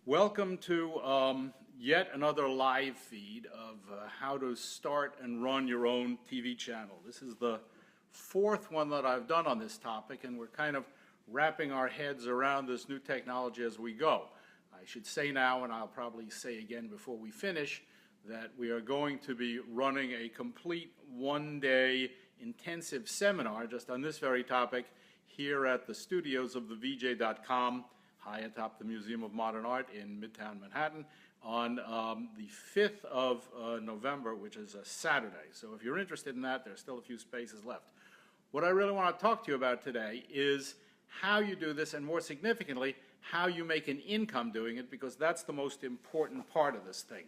Welcome to yet another live feed of how to start and run your own TV channel. This is the fourth one that I've done on this topic, and we're kind of wrapping our heads around this new technology as we go. I should say now, and I'll probably say again before we finish, that we are going to be running a complete one-day intensive seminar just on this very topic here at the studios of thevj.com, high atop the Museum of Modern Art in Midtown Manhattan, on the 5th of November, which is a Saturday. So if you're interested in that, there's still a few spaces left. What I really want to talk to you about today is how you do this, and more significantly, how you make an income doing it, because that's the most important part of this thing.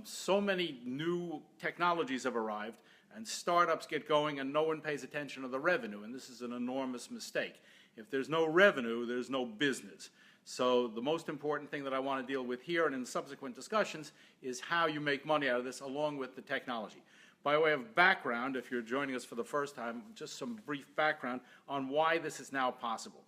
So many new technologies have arrived, and startups get going, and no one pays attention to the revenue, and this is an enormous mistake. If there's no revenue, there's no business. So the most important thing that I want to deal with here and in subsequent discussions is how you make money out of this along with the technology. By way of background, if you're joining us for the first time, just some brief background on why this is now possible.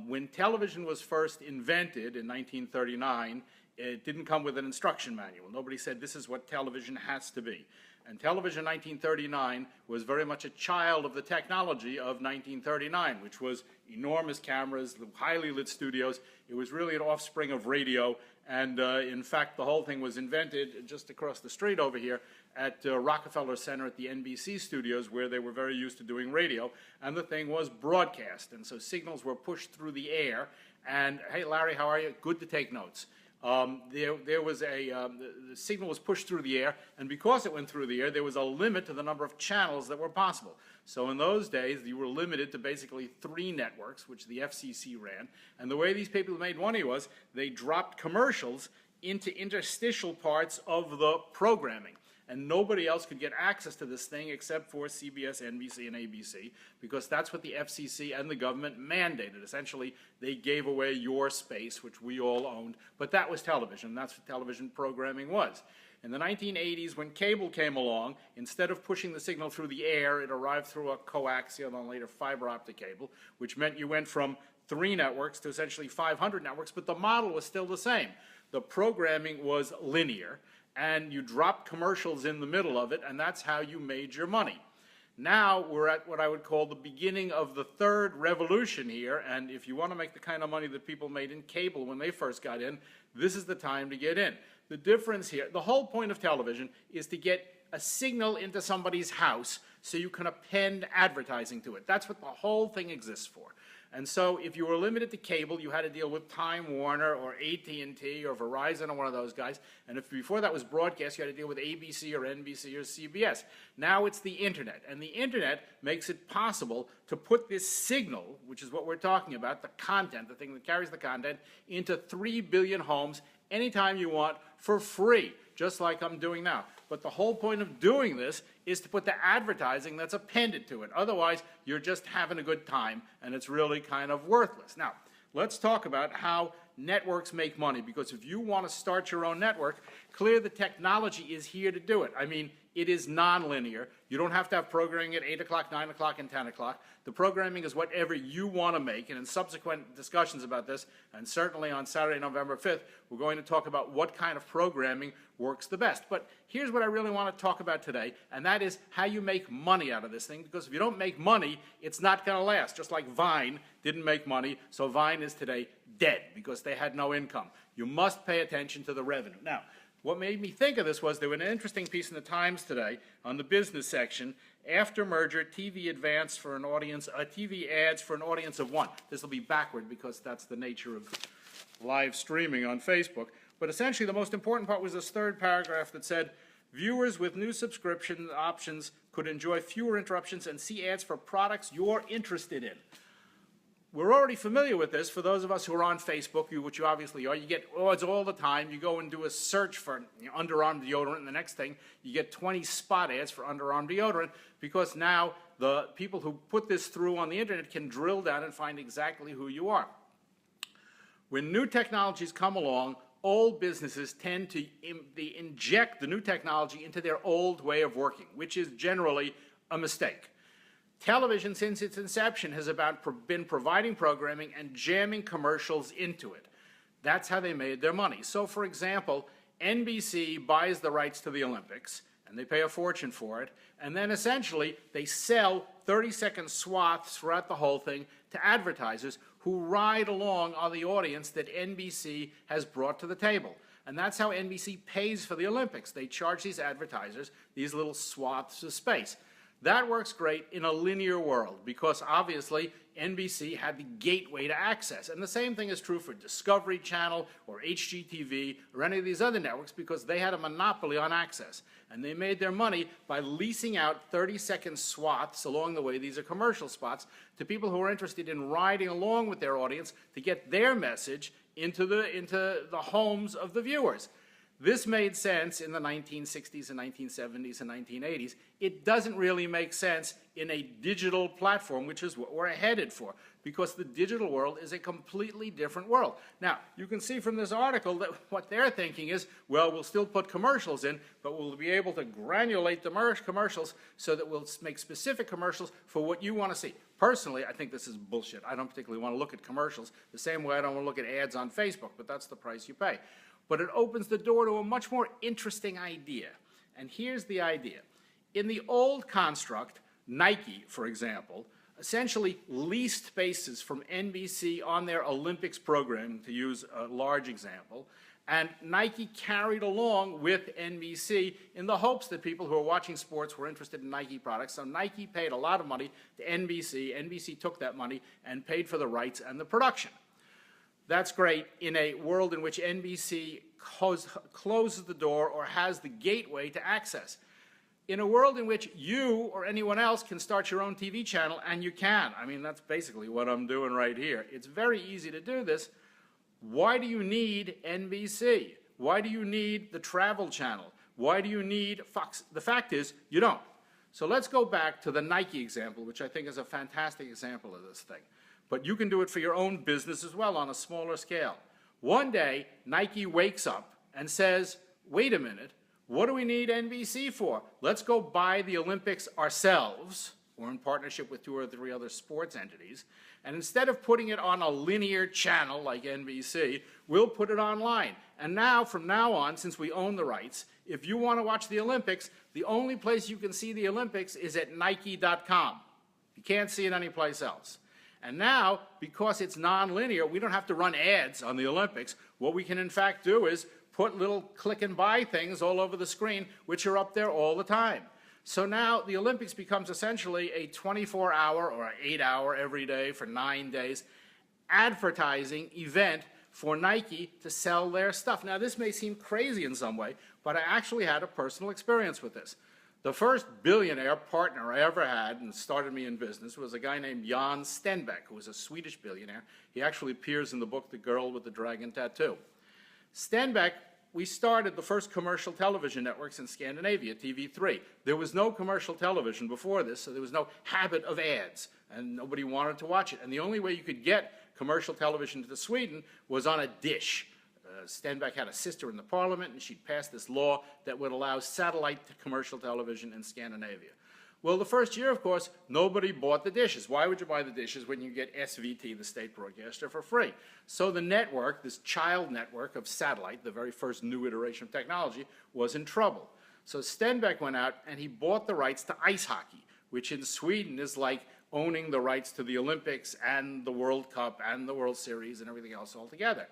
When television was first invented in 1939, it didn't come with an instruction manual. Nobody said this is what television has to be. And television in 1939 was very much a child of the technology of 1939, which was enormous cameras, highly lit studios. It was really an offspring of radio, and in fact, the whole thing was invented just across the street over here at Rockefeller Center at the NBC studios, where they were very used to doing radio, and the thing was broadcast. And so signals were pushed through the air, and hey, Larry, how are you? Good to take notes. The signal was pushed through the air, and because it went through the air, there was a limit to the number of channels that were possible. So in those days, you were limited to basically 3 networks, which the FCC ran, and the way these people made money was they dropped commercials into interstitial parts of the programming. And nobody else could get access to this thing except for CBS, NBC, and ABC, because that's what the FCC and the government mandated. Essentially, they gave away your space, which we all owned, but that was television. That's what television programming was. In the 1980s, when cable came along, instead of pushing the signal through the air, it arrived through a coaxial and later fiber optic cable, which meant you went from 3 networks to essentially 500 networks, but the model was still the same. The programming was linear, and you dropped commercials in the middle of it, and that's how you made your money. Now we're at what I would call the beginning of the third revolution here, and if you want to make the kind of money that people made in cable when they first got in, this is the time to get in. The difference here, the whole point of television is to get a signal into somebody's house so you can append advertising to it. That's what the whole thing exists for. And so if you were limited to cable, you had to deal with Time Warner or AT&T or Verizon or one of those guys. And if before that was broadcast, you had to deal with ABC or NBC or CBS. Now it's the internet. And the internet makes it possible to put this signal, which is what we're talking about, the content, the thing that carries the content, into 3 billion homes anytime you want for free, just like I'm doing now. But the whole point of doing this is to put the advertising that's appended to it. Otherwise, you're just having a good time, and it's really kind of worthless. Now, let's talk about how networks make money, because if you want to start your own network, clearly the technology is here to do it. I mean, it is nonlinear. You don't have to have programming at 8 o'clock, 9 o'clock, and 10 o'clock. The programming is whatever you want to make, and in subsequent discussions about this, and certainly on Saturday, November 5th, we're going to talk about what kind of programming works the best. But here's what I really want to talk about today, and that is how you make money out of this thing, because if you don't make money, it's not going to last. Just like Vine didn't make money, so Vine is today dead because they had no income. You must pay attention to the revenue. Now, what made me think of this was there was an interesting piece in the Times today on the business section. After merger, TV ads for an audience of 1. This will be backward because that's the nature of live streaming on Facebook. But essentially, the most important part was this third paragraph that said, viewers with new subscription options could enjoy fewer interruptions and see ads for products you're interested in. We're already familiar with this. For those of us who are on Facebook, which you obviously are, you get ads all the time. You go and do a search for underarm deodorant, and the next thing, you get 20 spot ads for underarm deodorant, because now the people who put this through on the internet can drill down and find exactly who you are. When new technologies come along, old businesses tend to inject the new technology into their old way of working, which is generally a mistake. Television, since its inception, has been providing programming and jamming commercials into it. That's how they made their money. So, for example, NBC buys the rights to the Olympics, and they pay a fortune for it, and then essentially they sell 30-second swaths throughout the whole thing to advertisers who ride along on the audience that NBC has brought to the table. And that's how NBC pays for the Olympics. They charge these advertisers these little swaths of space. That works great in a linear world because obviously NBC had the gateway to access. And the same thing is true for Discovery Channel or HGTV or any of these other networks because they had a monopoly on access. And they made their money by leasing out 30-second swaths along the way, these are commercial spots, to people who are interested in riding along with their audience to get their message into the homes of the viewers. This made sense in the 1960s and 1970s and 1980s. It doesn't really make sense in a digital platform, which is what we're headed for, because the digital world is a completely different world. Now, you can see from this article that what they're thinking is, well, we'll still put commercials in, but we'll be able to granulate the commercials so that we'll make specific commercials for what you want to see. Personally, I think this is bullshit. I don't particularly want to look at commercials the same way I don't want to look at ads on Facebook, but that's the price you pay. But it opens the door to a much more interesting idea. And here's the idea. In the old construct, Nike, for example, essentially leased spaces from NBC on their Olympics program, to use a large example, and Nike carried along with NBC in the hopes that people who are watching sports were interested in Nike products. So Nike paid a lot of money to NBC. NBC took that money and paid for the rights and the production. That's great in a world in which NBC closes the door or has the gateway to access. In a world in which you or anyone else can start your own TV channel, and you can. I mean, that's basically what I'm doing right here. It's very easy to do this. Why do you need NBC? Why do you need the Travel Channel? Why do you need Fox? The fact is, you don't. So let's go back to the Nike example, which I think is a fantastic example of this thing. But you can do it for your own business as well on a smaller scale. One day, Nike wakes up and says, wait a minute, what do we need NBC for? Let's go buy the Olympics ourselves, or in partnership with 2 or 3 other sports entities, and instead of putting it on a linear channel like NBC, we'll put it online. And now, from now on, since we own the rights, if you want to watch the Olympics, the only place you can see the Olympics is at Nike.com. You can't see it anyplace else. And now, because it's non-linear, we don't have to run ads on the Olympics. What we can in fact do is put little click and buy things all over the screen, which are up there all the time. So now the Olympics becomes essentially a 24-hour or an 8-hour every day for 9 days advertising event for Nike to sell their stuff. Now this may seem crazy in some way, but I actually had a personal experience with this. The first billionaire partner I ever had and started me in business was a guy named Jan Standback, who was a Swedish billionaire. He actually appears in the book The Girl with the Dragon Tattoo. Standback, we started the first commercial television networks in Scandinavia, TV3. There was no commercial television before this, so there was no habit of ads, and nobody wanted to watch it. And the only way you could get commercial television to Sweden was on a dish. Standback had a sister in the parliament, and she'd passed this law that would allow satellite commercial television in Scandinavia. Well, the first year, of course, nobody bought the dishes. Why would you buy the dishes when you get SVT, the state broadcaster, for free? So the network, this child network of satellite, the very first new iteration of technology, was in trouble. So Standback went out and he bought the rights to ice hockey, which in Sweden is like owning the rights to the Olympics and the World Cup and the World Series and everything else all together.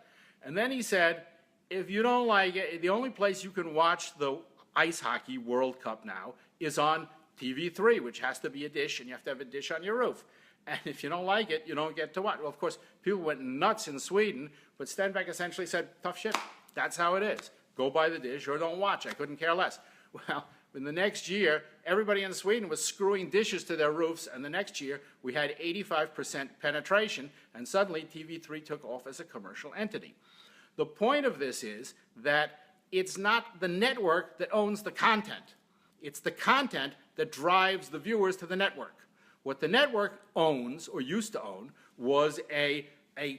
And then he said, if you don't like it, the only place you can watch the ice hockey World Cup now is on TV3, which has to be a dish, and you have to have a dish on your roof. And if you don't like it, you don't get to watch. Well, of course, people went nuts in Sweden, but Standback essentially said, tough shit, that's how it is. Go buy the dish or don't watch. I couldn't care less. Well, in the next year, everybody in Sweden was screwing dishes to their roofs, and the next year we had 85% penetration, and suddenly TV3 took off as a commercial entity. The point of this is that it's not the network that owns the content. It's the content that drives the viewers to the network. What the network owns, or used to own, was a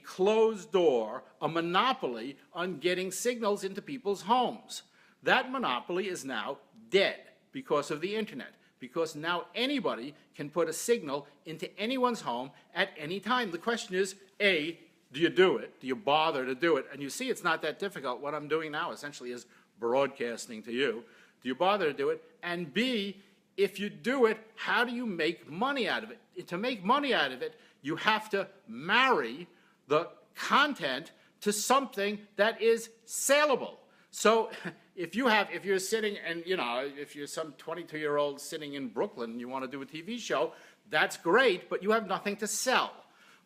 closed door, a monopoly on getting signals into people's homes. That monopoly is now dead because of the internet, because now anybody can put a signal into anyone's home at any time. The question is, A, Do you do it? Do you bother to do it? And you see it's not that difficult. What I'm doing now essentially is broadcasting to you. Do you bother to do it? And B, if you do it, how do you make money out of it? To make money out of it, you have to marry the content to something that is saleable. So if you're sitting and, if you're some 22-year-old sitting in Brooklyn and you want to do a TV show, that's great, but you have nothing to sell.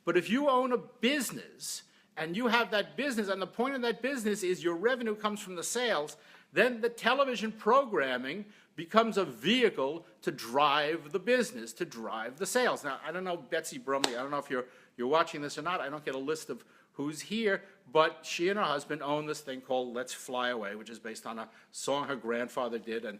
But if you own a business and you have that business, and the point of that business is your revenue comes from the sales, then the television programming becomes a vehicle to drive the business, to drive the sales. Now, I don't know Betsy Brumley, I don't know if you're watching this or not. I don't get a list of who's here, but she and her husband own this thing called Let's Fly Away, which is based on a song her grandfather did, and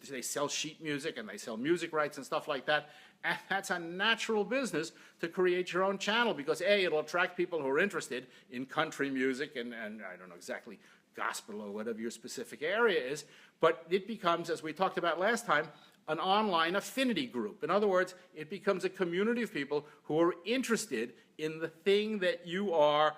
they sell sheet music and they sell music rights and stuff like that. And that's a natural business to create your own channel because A, it'll attract people who are interested in country music and I don't know exactly, gospel or whatever your specific area is, but it becomes, as we talked about last time, an online affinity group. In other words, it becomes a community of people who are interested in the thing that you are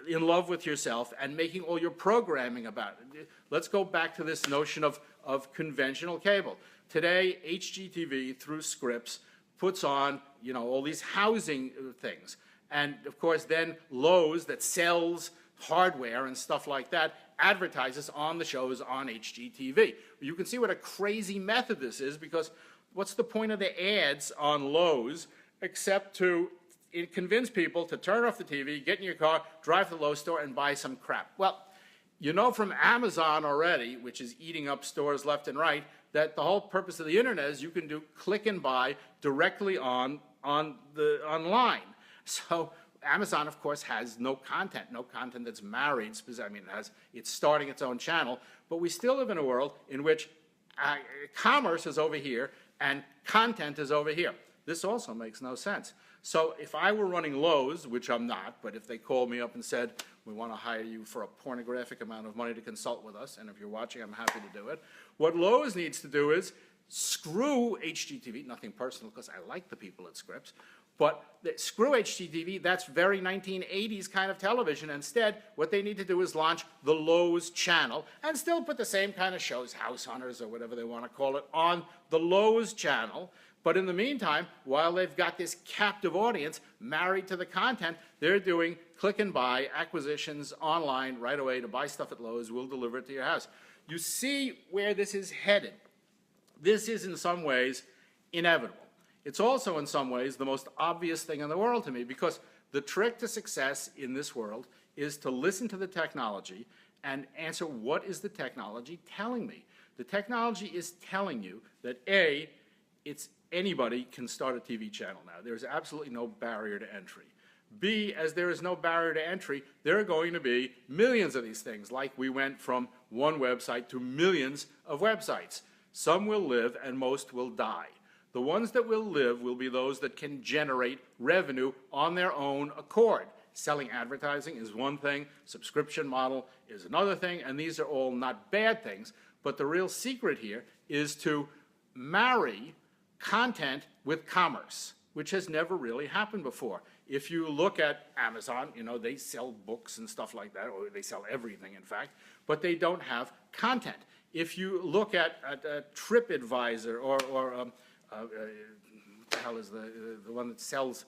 in love with yourself and making all your programming about it. Let's go back to this notion of conventional cable. Today, HGTV, through Scripps, puts on, all these housing things. And, of course, then Lowe's, that sells hardware and stuff like that, advertises on the shows on HGTV. You can see what a crazy method this is, because what's the point of the ads on Lowe's except to convince people to turn off the TV, get in your car, drive to the Lowe's store, and buy some crap? Well, you know from Amazon already, which is eating up stores left and right, that the whole purpose of the internet is you can do click and buy directly online. So Amazon, of course, has no content that's married. It's starting its own channel, but we still live in a world in which commerce is over here and content is over here. This also makes no sense. So if I were running Lowe's, which I'm not, but if they called me up and said, we want to hire you for a pornographic amount of money to consult with us, and if you're watching, I'm happy to do it, what Lowe's needs to do is screw HGTV, nothing personal because I like the people at Scripps, but screw HGTV, that's very 1980s kind of television. Instead, what they need to do is launch the Lowe's channel and still put the same kind of shows, House Hunters or whatever they want to call it, on the Lowe's channel. But in the meantime, while they've got this captive audience married to the content, they're doing click and buy acquisitions online right away to buy stuff at Lowe's. We'll deliver it to your house. You see where this is headed. This is in some ways inevitable. It's also in some ways the most obvious thing in the world to me, because the trick to success in this world is to listen to the technology and answer, what is the technology telling me? The technology is telling you that A, anybody can start a TV channel now. There's absolutely no barrier to entry. B, as there is no barrier to entry, there are going to be millions of these things, like we went from one website to millions of websites. Some will live and most will die. The ones that will live will be those that can generate revenue on their own accord. Selling advertising is one thing, subscription model is another thing, and these are all not bad things, but the real secret here is to marry content with commerce, which has never really happened before. If you look at Amazon, they sell books and stuff like that, or they sell everything, in fact, but they don't have content. If you look at TripAdvisor or what the hell is the one that sells,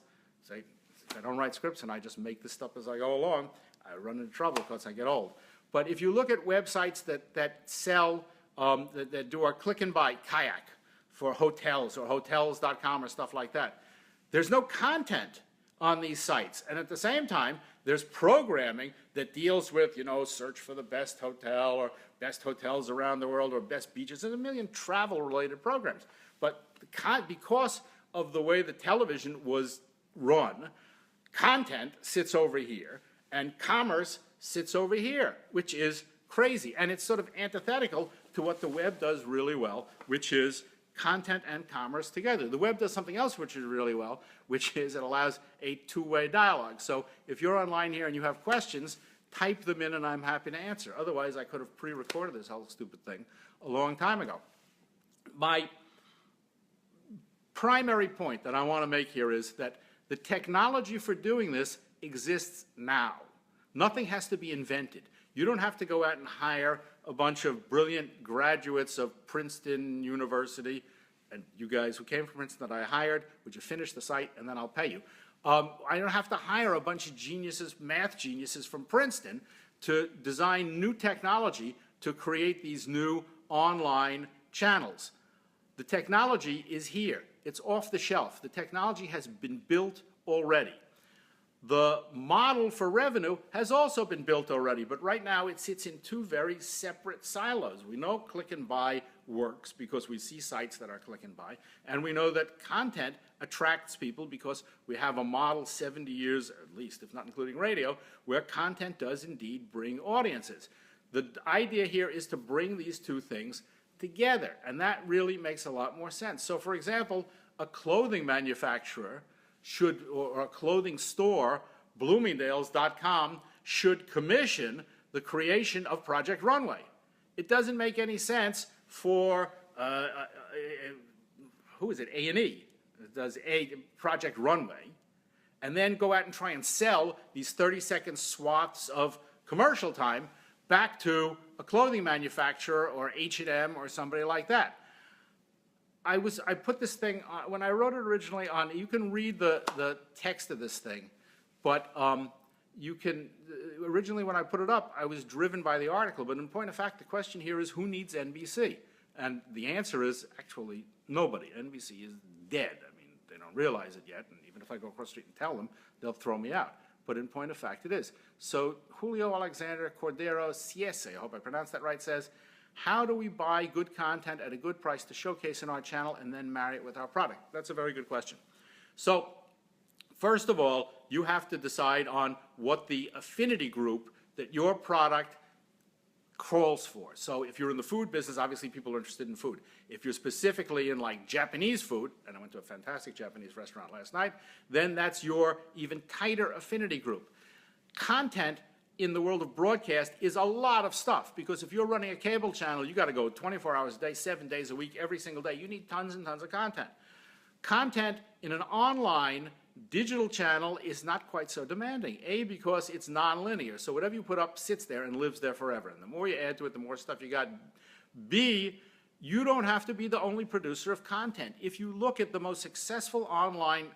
say, if I don't write scripts and I just make this stuff as I go along, I run into trouble because I get old. But if you look at websites that sell, that do our click and buy, Kayak, for hotels or hotels.com or stuff like that, there's no content on these sites. And at the same time, there's programming that deals with, search for the best hotel or best hotels around the world or best beaches. There's a million travel-related programs. But because of the way the television was run, content sits over here and commerce sits over here, which is crazy. And it's sort of antithetical to what the web does really well, which is content and commerce together. The web does something else which is really well, which is it allows a two-way dialogue. So if you're online here and you have questions, type them in and I'm happy to answer. Otherwise, I could have pre-recorded this whole stupid thing a long time ago. My primary point that I want to make here is that The technology for doing this exists now. Nothing has to be invented. You don't have to go out and hire a bunch of brilliant graduates of Princeton University, and you guys who came from Princeton that I hired, would you finish the site and then I'll pay you. I don't have to hire a bunch of geniuses, math geniuses from Princeton to design new technology to create these new online channels. The technology is here. It's off the shelf. The technology has been built already. The model for revenue has also been built already, but right now it sits in two very separate silos. We know click and buy works because we see sites that are click and buy, and we know that content attracts people because we have a model 70 years, at least, if not including radio, where content does indeed bring audiences. The idea here is to bring these two things together, and that really makes a lot more sense. So, for example, a clothing manufacturer should, or a clothing store, Bloomingdale's.com, should commission the creation of Project Runway. It doesn't make any sense for, who is it, A&E, does Project Runway, and then go out and try and sell these 30-second swaths of commercial time back to a clothing manufacturer or H&M or somebody like that. I put this thing on, when I wrote it originally on, you can read the text of this thing, but you can, originally when I put it up, I was driven by the article, but in point of fact, the question here is who needs NBC? And the answer is actually nobody. NBC is dead. I mean, they don't realize it yet, and even if I go across the street and tell them, they'll throw me out. But in point of fact, it is. So Julio Alexander Cordero Ciese, I hope I pronounced that right, says, how do we buy good content at a good price to showcase in our channel and then marry it with our product? That's a very good question. So first of all, you have to decide on what the affinity group that your product crawls for. So if you're in the food business, obviously people are interested in food. If you're specifically in like Japanese food, and I went to a fantastic Japanese restaurant last night, then that's your even tighter affinity group. Content in the world of broadcast is a lot of stuff, because if you're running a cable channel, you got to go 24 hours a day, 7 days a week, every single day. You need tons and tons of content. Content in an online digital channel is not quite so demanding. A, because it's nonlinear, so whatever you put up sits there and lives there forever. And the more you add to it, the more stuff you got. B, you don't have to be the only producer of content. If you look at the most successful online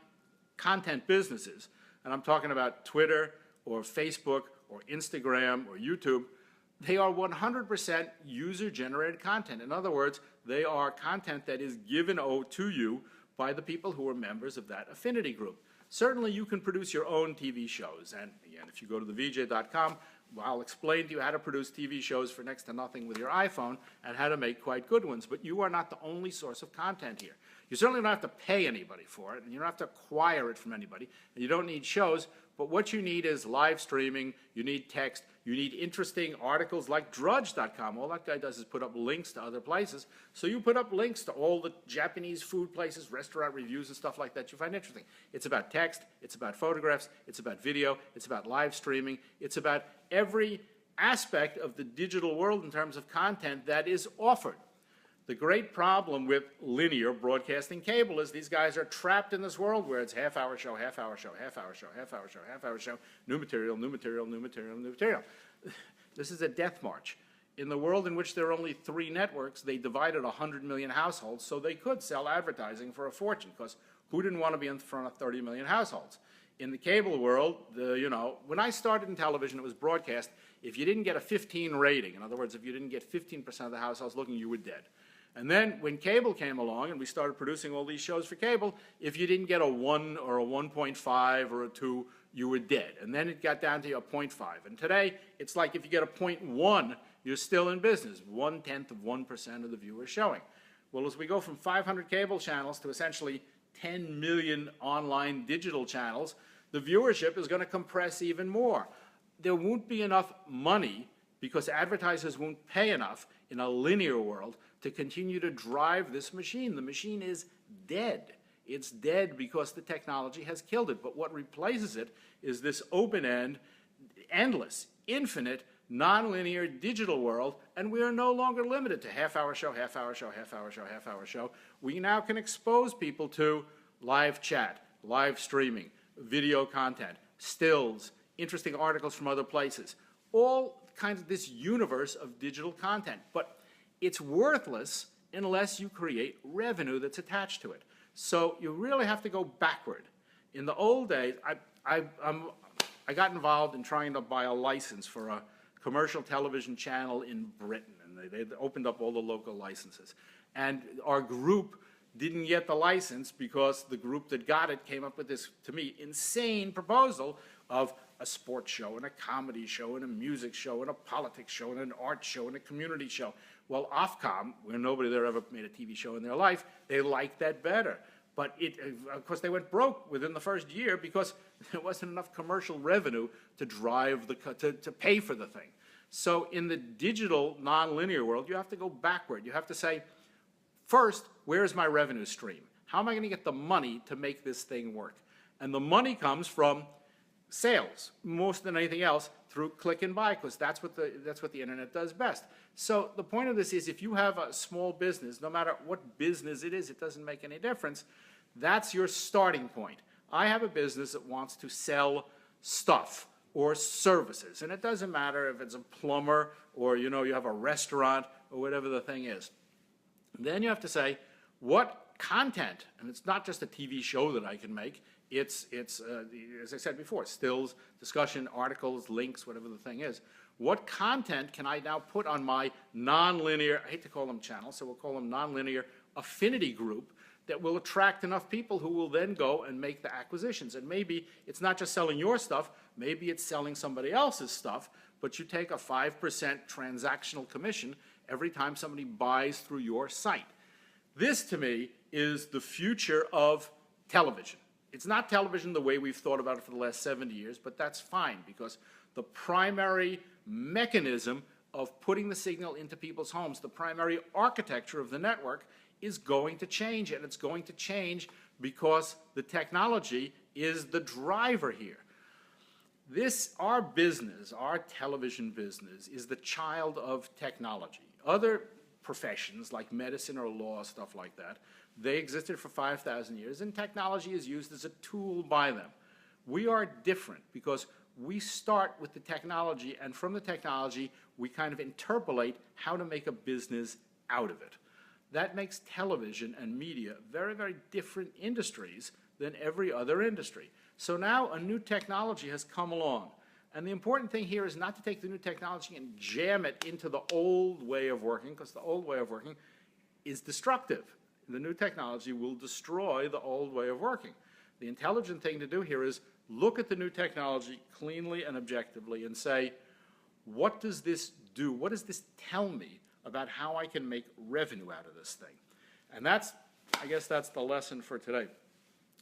content businesses, and I'm talking about Twitter or Facebook or Instagram or YouTube, they are 100% user-generated content. In other words, they are content that is given to you by the people who are members of that affinity group. Certainly you can produce your own TV shows, and again, if you go to thevj.com, I'll explain to you how to produce TV shows for next to nothing with your iPhone and how to make quite good ones, but you are not the only source of content here. You certainly don't have to pay anybody for it, and you don't have to acquire it from anybody, and you don't need shows, but what you need is live streaming, you need text, you need interesting articles like Drudge.com. All that guy does is put up links to other places. So you put up links to all the Japanese food places, restaurant reviews and stuff like that you find interesting. It's about text, it's about photographs, it's about video, it's about live streaming, it's about every aspect of the digital world in terms of content that is offered. The great problem with linear broadcasting cable is these guys are trapped in this world where it's half-hour show, half-hour show, half-hour show, half-hour show, half-hour show, new material, new material, new material, new material. This is a death march. In the world in which there are only 3 networks, they divided 100 million households, so they could sell advertising for a fortune, because who didn't want to be in front of 30 million households? In the cable world, when I started in television, it was broadcast. If you didn't get a 15 rating, in other words, if you didn't get 15% of the households looking, you were dead. And then when cable came along and we started producing all these shows for cable, if you didn't get a 1 or a 1.5 or a 2, you were dead. And then it got down to a 0.5. And today, it's like if you get a 0.1, you're still in business. 1/10 of 1% of the viewers showing. Well, as we go from 500 cable channels to essentially 10 million online digital channels, the viewership is going to compress even more. There won't be enough money because advertisers won't pay enough in a linear world to continue to drive this machine. The machine is dead. It's dead because the technology has killed it. But what replaces it is this open-end, endless, infinite, nonlinear digital world, and we are no longer limited to half-hour show, half-hour show, half-hour show, half-hour show. We now can expose people to live chat, live streaming, video content, stills, interesting articles from other places, all kinds of this universe of digital content. But it's worthless unless you create revenue that's attached to it. So you really have to go backward. In the old days, I got involved in trying to buy a license for a commercial television channel in Britain, and they opened up all the local licenses. And our group didn't get the license because the group that got it came up with this, to me, insane proposal of a sports show and a comedy show and a music show and a politics show and an art show and a community show. Well, Ofcom, where nobody there ever made a TV show in their life, they liked that better. But of course, they went broke within the first year because there wasn't enough commercial revenue to drive to pay for the thing. So in the digital nonlinear world, you have to go backward. You have to say, first, where's my revenue stream? How am I going to get the money to make this thing work? And the money comes from sales, most than anything else, through click and buy, because that's what the internet does best. So the point of this is, if you have a small business, no matter what business it is, it doesn't make any difference. That's your starting point. I have a business that wants to sell stuff or services, and it doesn't matter if it's a plumber or you have a restaurant or whatever the thing is. Then you have to say, what content, and it's not just a TV show that I can make, it's as I said before, stills, discussion, articles, links, whatever the thing is. What content can I now put on my nonlinear, I hate to call them channels, so we'll call them nonlinear affinity group, that will attract enough people who will then go and make the acquisitions. And maybe it's not just selling your stuff, maybe it's selling somebody else's stuff, but you take a 5% transactional commission every time somebody buys through your site. This, to me, is the future of television. It's not television the way we've thought about it for the last 70 years, but that's fine, because the primary mechanism of putting the signal into people's homes, the primary architecture of the network, is going to change, and it's going to change because the technology is the driver here. Our business, our television business, is the child of technology. Other professions like medicine or law, stuff like that, they existed for 5,000 years, and technology is used as a tool by them. We are different because we start with the technology, and from the technology, we kind of interpolate how to make a business out of it. That makes television and media very, very different industries than every other industry. So now a new technology has come along. And the important thing here is not to take the new technology and jam it into the old way of working, because the old way of working is destructive. The new technology will destroy the old way of working. The intelligent thing to do here is look at the new technology cleanly and objectively and say, what does this do? What does this tell me about how I can make revenue out of this thing? And I guess that's the lesson for today.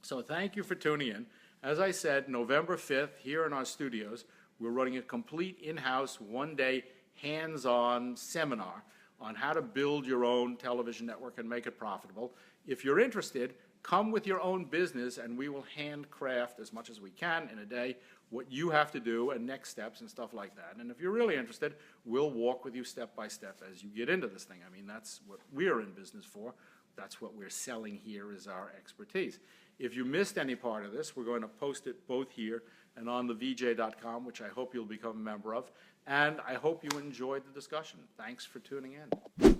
So thank you for tuning in. As I said, November 5th, here in our studios, we're running a complete in-house, one-day, hands-on seminar on how to build your own television network and make it profitable. If you're interested, come with your own business, and we will handcraft as much as we can in a day what you have to do and next steps and stuff like that. And if you're really interested, we'll walk with you step by step as you get into this thing. I mean, that's what we're in business for. That's what we're selling here, is our expertise. If you missed any part of this, we're going to post it both here and on the VJ.com, which I hope you'll become a member of. And I hope you enjoyed the discussion. Thanks for tuning in.